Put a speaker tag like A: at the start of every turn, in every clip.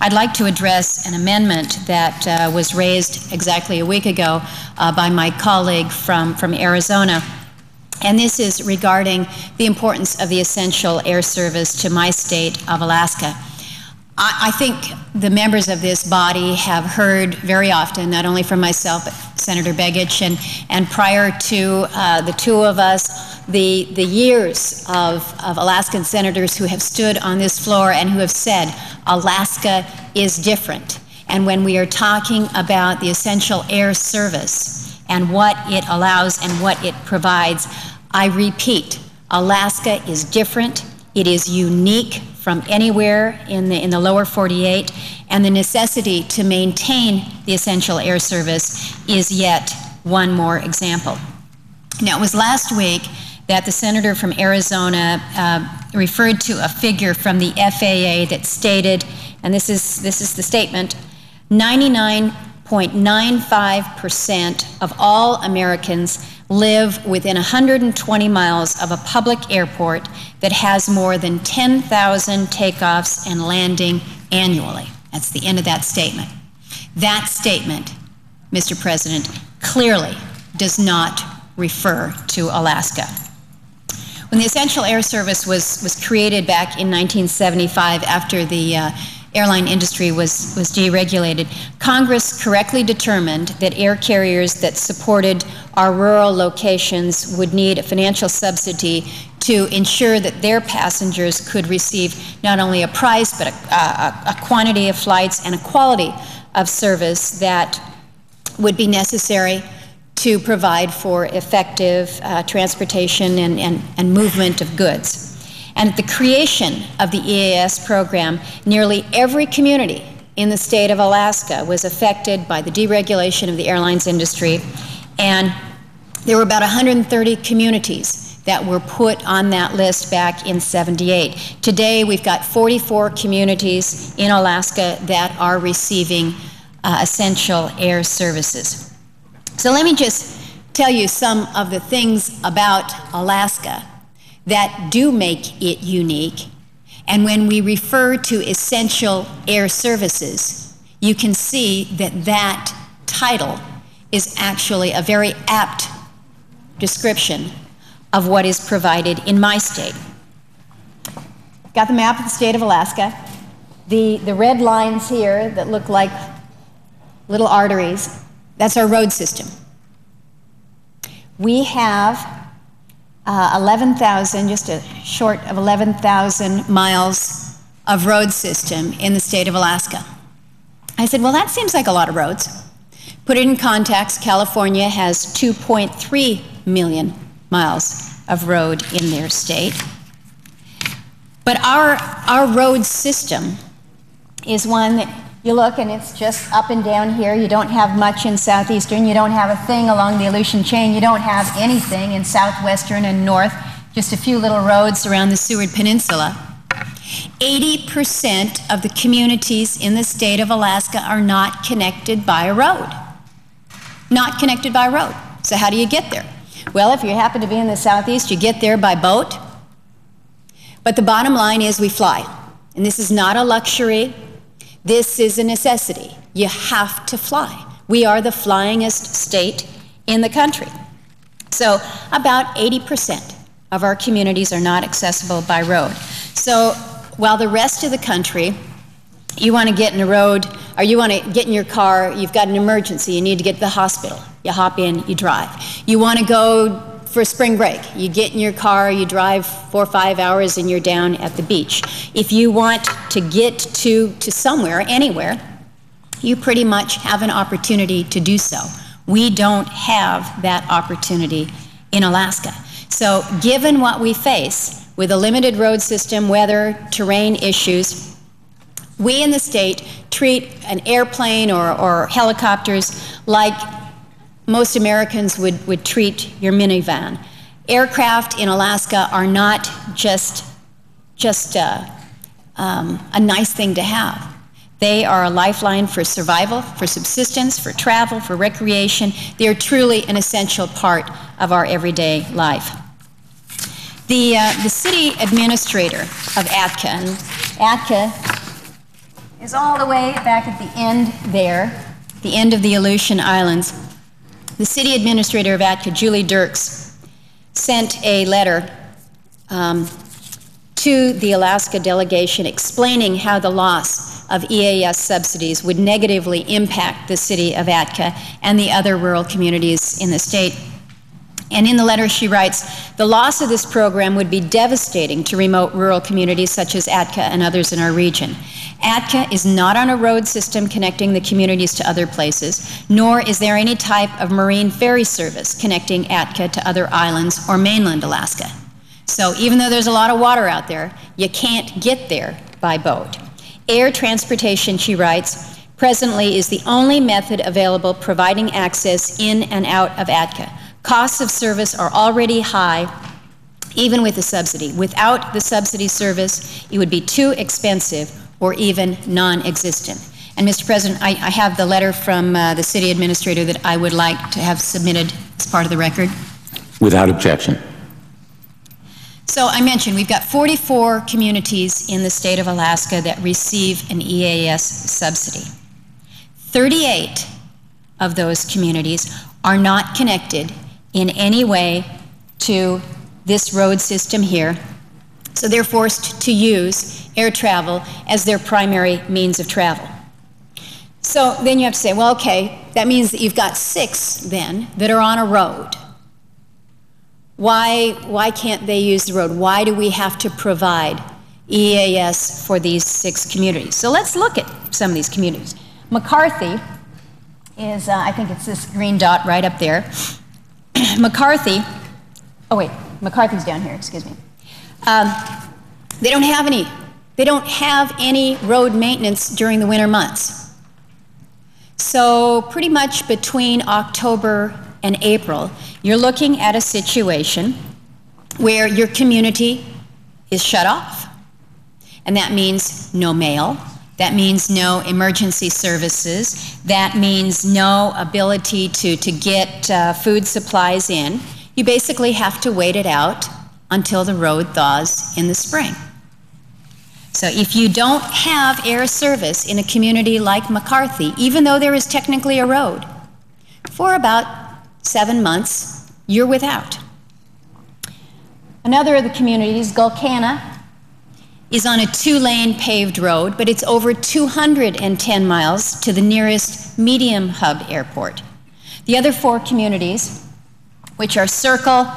A: I'd like to address an amendment that was raised exactly a week ago by my colleague from Arizona. And this is regarding the importance of the essential air service to my state of Alaska. I think the members of this body have heard very often, not only from myself, but Senator Begich, and prior to the two of us, the years of Alaskan senators who have stood on this floor and who have said, Alaska is different. And when we are talking about the essential air service and what it allows and what it provides, I repeat, Alaska is different. It is unique from anywhere in the lower 48, and the necessity to maintain the essential air service is yet one more example. Now, it was last week that the senator from Arizona referred to a figure from the FAA that stated, and this is the statement, 99.95% of all Americans live within 120 miles of a public airport that has more than 10,000 takeoffs and landing annually. That's the end of that statement. That statement, Mr. President, clearly does not refer to Alaska. When the Essential Air Service was created back in 1975 after the airline industry was deregulated, Congress correctly determined that air carriers that supported our rural locations would need a financial subsidy to ensure that their passengers could receive not only a price, but a quantity of flights and a quality of service that would be necessary to provide for effective transportation and movement of goods. And at the creation of the EAS program, nearly every community in the state of Alaska was affected by the deregulation of the airlines industry, and there were about 130 communities that were put on that list back in '78. Today, we've got 44 communities in Alaska that are receiving essential air services. So let me just tell you some of the things about Alaska that do make it unique. And when we refer to essential air services, you can see that that title is actually a very apt description of what is provided in my state. Got the map of the state of Alaska. The red lines here that look like little arteries, that's our road system. We have 11,000, just a short of 11,000 miles of road system in the state of Alaska. I said, well, that seems like a lot of roads. Put it in context, California has 2.3 million miles of road in their state. But our road system is one that you look and it's just up and down here. You don't have much in southeastern. You don't have a thing along the Aleutian chain. You don't have anything in southwestern and north, just a few little roads around the Seward Peninsula. 80% of the communities in the state of Alaska are not connected by a road. Not connected by a road. So how do you get there? Well, if you happen to be in the southeast, you get there by boat. But the bottom line is we fly. And this is not a luxury. This is a necessity. You have to fly. We are the flyingest state in the country. So about 80% of our communities are not accessible by road. So while the rest of the country, you want to get in a road, or you want to get in your car, you've got an emergency, you need to get to the hospital. You hop in, you drive. You want to go for spring break. You get in your car, you drive 4 or 5 hours, and you're down at the beach. If you want to get to somewhere, anywhere, you pretty much have an opportunity to do so. We don't have that opportunity in Alaska. So given what we face with a limited road system, weather, terrain issues, we in the state treat an airplane or helicopters like most Americans would treat your minivan. Aircraft in Alaska are not just a nice thing to have. They are a lifeline for survival, for subsistence, for travel, for recreation. They are truly an essential part of our everyday life. The city administrator of Atka, and Atka is all the way back at the end there, the end of the Aleutian Islands. The city administrator of Atka, Julie Dirks, sent a letter to the Alaska delegation explaining how the loss of EAS subsidies would negatively impact the city of Atka and the other rural communities in the state. And in the letter she writes, the loss of this program would be devastating to remote rural communities such as Atka and others in our region. Atka is not on a road system connecting the communities to other places, nor is there any type of marine ferry service connecting Atka to other islands or mainland Alaska. So even though there's a lot of water out there, you can't get there by boat. Air transportation, she writes, presently is the only method available providing access in and out of Atka. Costs of service are already high, even with the subsidy. Without the subsidy service, it would be too expensive or even non-existent. And Mr. President, I have the letter from the city administrator that I would like to have submitted as part of the record.
B: Without objection.
A: So I mentioned we've got 44 communities in the state of Alaska that receive an EAS subsidy. 38 of those communities are not connected in any way to this road system here, so they're forced to use air travel as their primary means of travel. So then you have to say, well, okay, that means that you've got 6 then that are on a road. Why can't they use the road? Why do we have to provide EAS for these 6 communities? So let's look at some of these communities. McCarthy is, I think it's this green dot right up there. McCarthy, oh wait, McCarthy's down here, excuse me. They don't have any road maintenance during the winter months. So pretty much between October and April, you're looking at a situation where your community is shut off. And that means no mail. That means no emergency services. That means no ability to get food supplies in. You basically have to wait it out until the road thaws in the spring. So if you don't have air service in a community like McCarthy, even though there is technically a road, for about 7 months, you're without. Another of the communities, Gulkana, is on a 2-lane paved road, but it's over 210 miles to the nearest medium hub airport. The other 4 communities, which are Circle,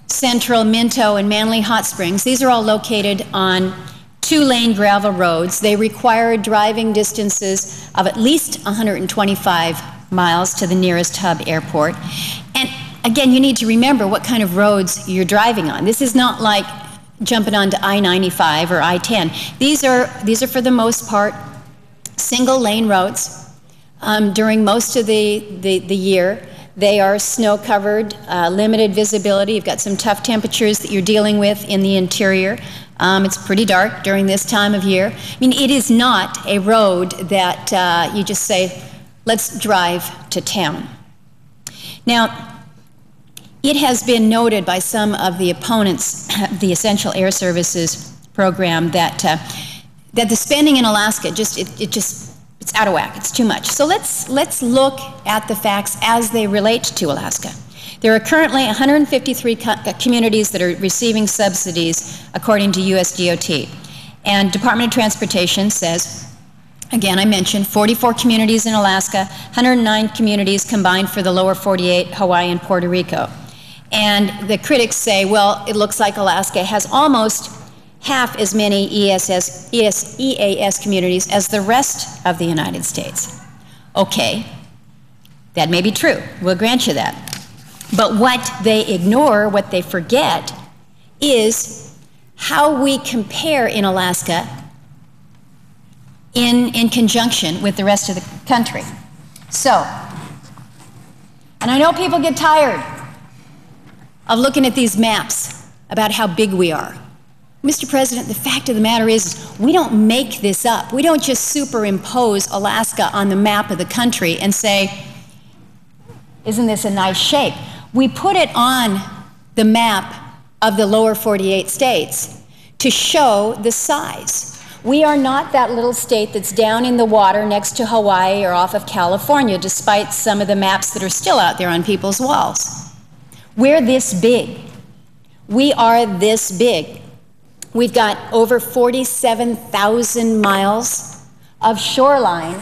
A: Central, Minto, and Manly Hot Springs, these are all located on 2-lane gravel roads. They require driving distances of at least 125 miles to the nearest hub airport. And again, you need to remember what kind of roads you're driving on. This is not like jumping onto I-95 or I-10. These are for the most part single lane roads. During most of the year, they are snow covered, limited visibility. You've got some tough temperatures that you're dealing with in the interior. It's pretty dark during this time of year. I mean, it is not a road that you just say, let's drive to town. Now, it has been noted by some of the opponents of the Essential Air Services program that the spending in Alaska it's out of whack. It's too much. So let's look at the facts as they relate to Alaska. There are currently 153 communities that are receiving subsidies according to USDOT, and Department of Transportation says, again, I mentioned 44 communities in Alaska, 109 communities combined for the lower 48, Hawaii, and Puerto Rico. And the critics say, well, it looks like Alaska has almost half as many EAS communities as the rest of the United States. Okay, that may be true. We'll grant you that. But what they ignore, what they forget, is how we compare in Alaska in conjunction with the rest of the country. So, and I know people get tired of looking at these maps about how big we are. Mr. President, the fact of the matter is we don't make this up. We don't just superimpose Alaska on the map of the country and say, isn't this a nice shape? We put it on the map of the lower 48 states to show the size. We are not that little state that's down in the water next to Hawaii or off of California, despite some of the maps that are still out there on people's walls. We're this big. We are this big. We've got over 47,000 miles of shoreline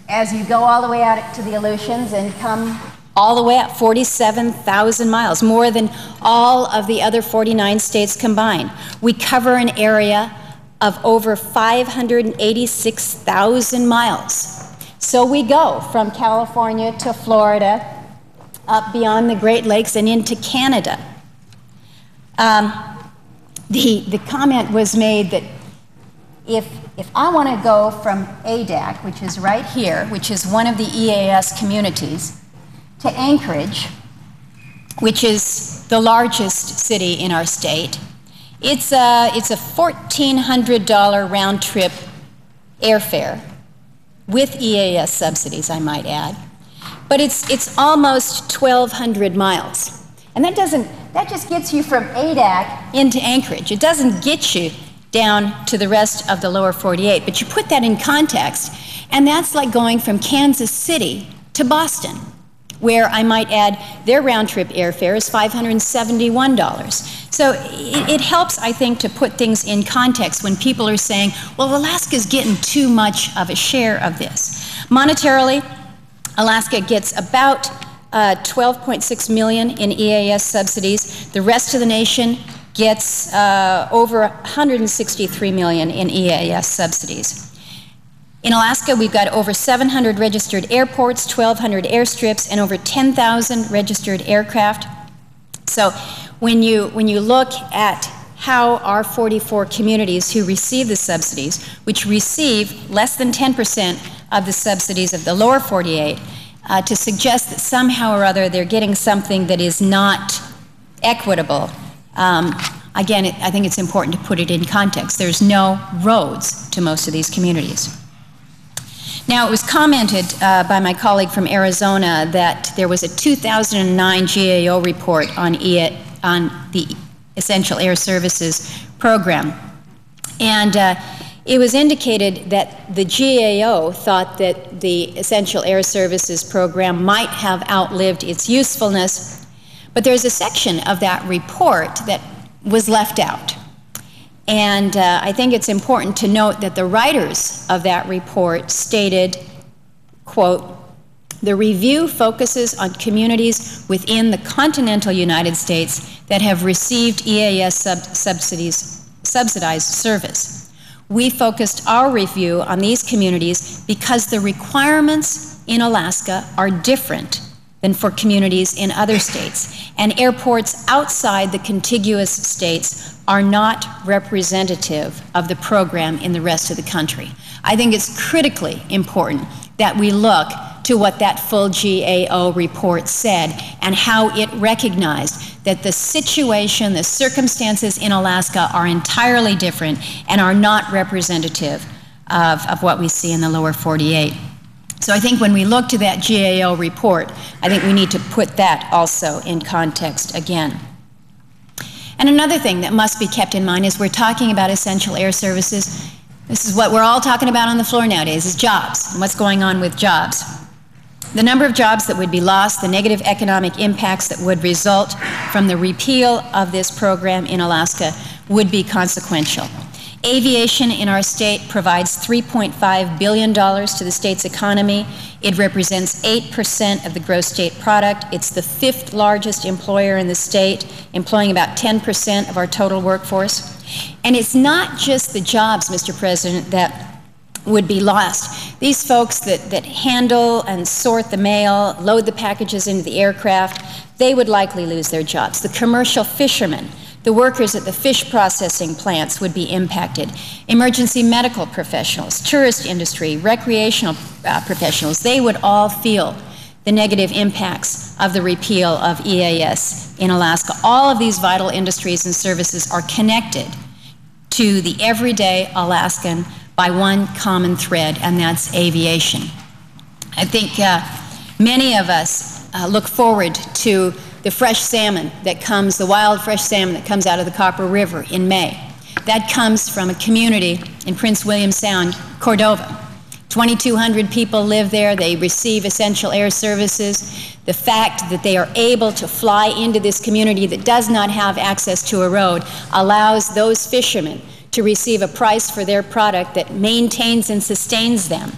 A: as you go all the way out to the Aleutians and come all the way up, 47,000 miles, more than all of the other 49 states combined. We cover an area of over 586,000 miles. So we go from California to Florida, up beyond the Great Lakes and into Canada. The comment was made that if I want to go from ADAC, which is right here, which is one of the EAS communities, to Anchorage, which is the largest city in our state, it's a $1,400 round-trip airfare with EAS subsidies, I might add. But it's almost 1,200 miles. And that just gets you from ADAC into Anchorage. It doesn't get you down to the rest of the lower 48, but you put that in context, and that's like going from Kansas City to Boston, where I might add their round-trip airfare is $571. So it helps, I think, to put things in context when people are saying, well, Alaska's getting too much of a share of this. Monetarily, Alaska gets about $12.6 million in EAS subsidies. The rest of the nation gets over $163 million in EAS subsidies. In Alaska, we've got over 700 registered airports, 1,200 airstrips, and over 10,000 registered aircraft. So when you look at how our 44 communities who receive the subsidies, which receive less than 10% of the subsidies of the lower 48, to suggest that somehow or other they're getting something that is not equitable, again, I think it's important to put it in context. There's no roads to most of these communities. Now, it was commented by my colleague from Arizona that there was a 2009 GAO report on the Essential Air Services program. And it was indicated that the GAO thought that the Essential Air Services program might have outlived its usefulness, but there's a section of that report that was left out. And I think it's important to note that the writers of that report stated, quote, "The review focuses on communities within the continental United States that have received EAS subsidized service. We focused our review on these communities because the requirements in Alaska are different than for communities in other states, and airports outside the contiguous states are not representative of the program in the rest of the country." I think it's critically important that we look to what that full GAO report said and how it recognized that the situation, the circumstances in Alaska are entirely different and are not representative of what we see in the lower 48. So I think when we look to that GAO report, I think we need to put that also in context again. And another thing that must be kept in mind is we're talking about essential air services. This is what we're all talking about on the floor nowadays, is jobs and what's going on with jobs. The number of jobs that would be lost, the negative economic impacts that would result from the repeal of this program in Alaska would be consequential. Aviation in our state provides $3.5 billion to the state's economy. It represents 8% of the gross state product. It's the 5th largest employer in the state, employing about 10% of our total workforce. And it's not just the jobs, Mr. President, that would be lost. These folks that handle and sort the mail, load the packages into the aircraft, they would likely lose their jobs. The commercial fishermen, the workers at the fish processing plants would be impacted. Emergency medical professionals, tourist industry, recreational professionals, they would all feel the negative impacts of the repeal of EAS in Alaska. All of these vital industries and services are connected to the everyday Alaskan by one common thread, and that's aviation. I think many of us look forward to the fresh salmon that comes, the wild fresh salmon that comes out of the Copper River in May. That comes from a community in Prince William Sound, Cordova. 2,200 people live there. They receive essential air services. The fact that they are able to fly into this community that does not have access to a road allows those fishermen to receive a price for their product that maintains and sustains them.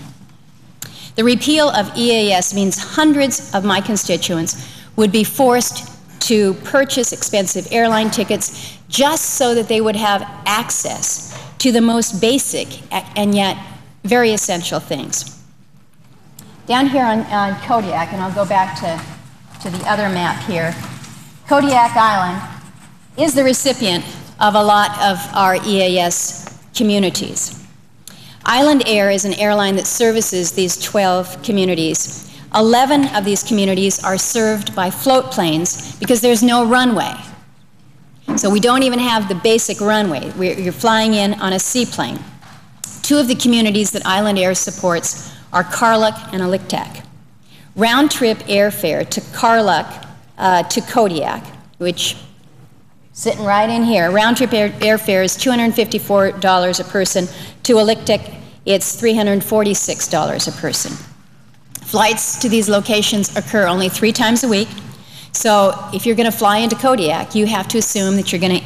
A: The repeal of EAS means hundreds of my constituents would be forced to purchase expensive airline tickets just so that they would have access to the most basic and yet very essential things. Down here on Kodiak, and I'll go back to the other map here, Kodiak Island is the recipient of a lot of our EAS communities. Island Air is an airline that services these 12 communities. 11 of these communities are served by float planes because there's no runway. So we don't even have the basic runway. You're flying in on a seaplane. Two of the communities that Island Air supports are Karluk and Aliktak. Round-trip airfare to Karluk to Kodiak, which sitting right in here, round-trip airfare is $254 a person. To Aliktak, it's $346 a person. Flights to these locations occur only 3 times a week. So if you're going to fly into Kodiak, you have to assume that you're going to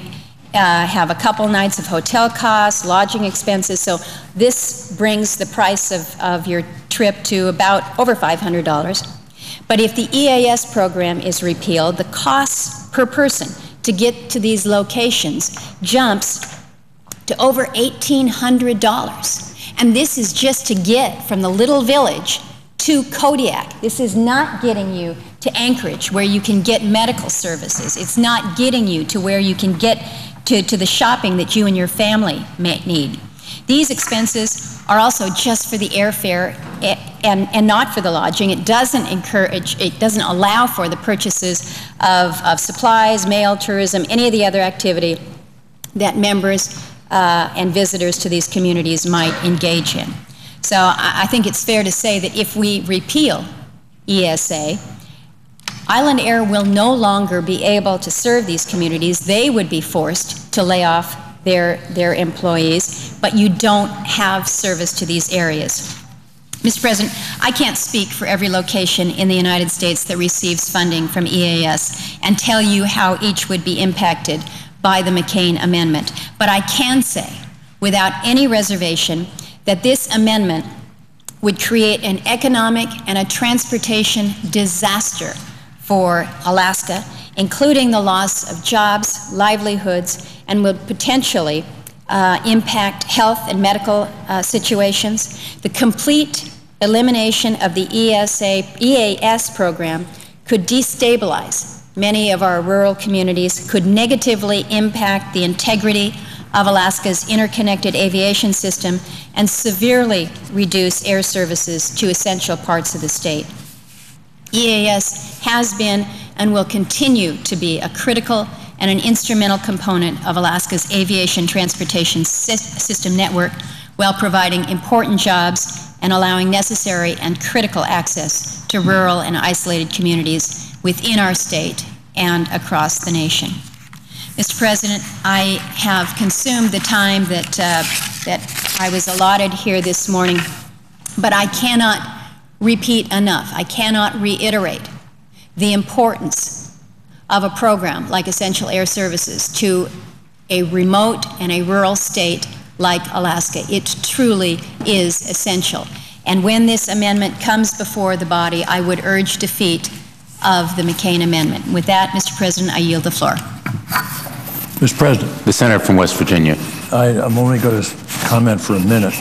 A: have a couple nights of hotel costs, lodging expenses. So this brings the price of your trip to about over $500. But if the EAS program is repealed, the costs per person to get to these locations jumps to over $1,800. And this is just to get from the little village to Kodiak. This is not getting you to Anchorage, where you can get medical services. It's not getting you to where you can get to the shopping that you and your family may need. These expenses are also just for the airfare and not for the lodging. It doesn't allow for the purchases of supplies, mail, tourism, any of the other activity that members and visitors to these communities might engage in. So I think it's fair to say that if we repeal ESA, Island Air will no longer be able to serve these communities. They would be forced to lay off their employees, but you don't have service to these areas. Mr. President, I can't speak for every location in the United States that receives funding from EAS and tell you how each would be impacted by the McCain Amendment, but I can say without any reservation that this amendment would create an economic and a transportation disaster for Alaska, including the loss of jobs, livelihoods, and would potentially impact health and medical situations. The complete elimination of the EAS program could destabilize many of our rural communities, could negatively impact the integrity of Alaska's interconnected aviation system, and severely reduce air services to essential parts of the state. EAS has been and will continue to be a critical and an instrumental component of Alaska's aviation transportation system network, while providing important jobs and allowing necessary and critical access to rural and isolated communities within our state and across the nation. Mr. President, I have consumed the time that I was allotted here this morning, but I cannot repeat enough, I cannot reiterate the importance of a program like Essential Air Services to a remote and a rural state like Alaska. It truly is essential. And when this amendment comes before the body, I would urge defeat of the McCain Amendment. With that, Mr. President, I yield the floor.
C: Mr. President.
B: The senator from West Virginia.
C: I'm only going to comment for a minute.